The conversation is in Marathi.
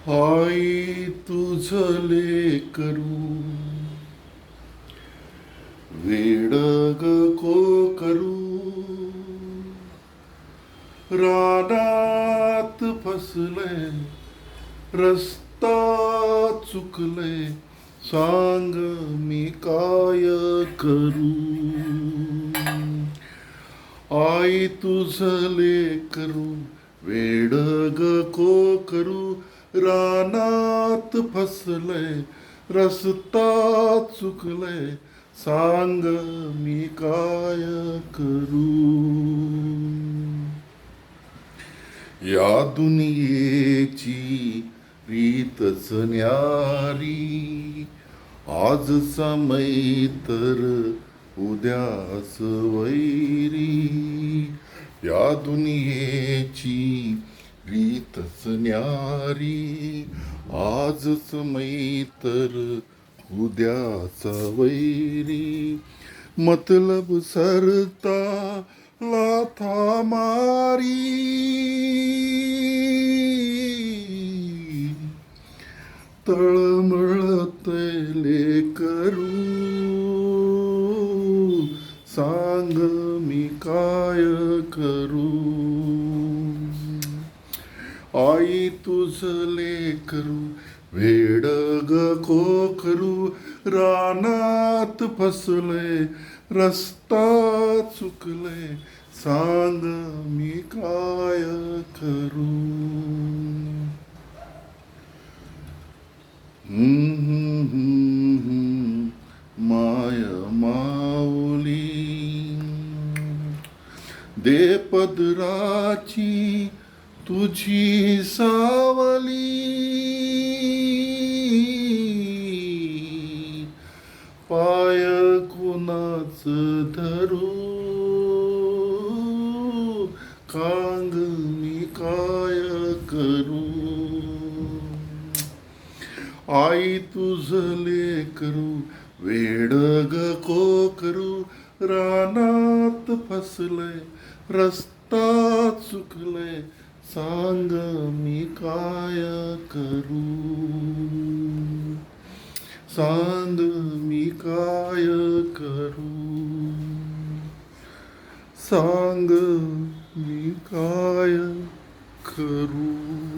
आई तुझं लेकरू वेड ग को करू रानात फसले रस्ता चुकले सांग मी काय करू आई तुझं लेकरू वेड ग को करू रानात फसले रस्ता चुकले सांग मी काय करू या दुनियेची रीतच न्यारी आज समय तर उद्याच वैरी या दुनियेची रीतच न्यारी आजच मै तर उद्याचा वैरी मतलब सरता लाथा मारी तळमळते लेकरू सांग मी काय करू आई तुझं लेकरू वेड ग को करू रानात फसले रस्ता चुकले सांग मी काय करू माय माऊली दे पदराची तुझी सावली पाय कुणाच धरू कांग मी काय करू आई तुझं लेकरू वेड ग को करू रानात फसले रस्ता चुकले सांग मी काय करू सांग मी काय करू सांग मी काय करू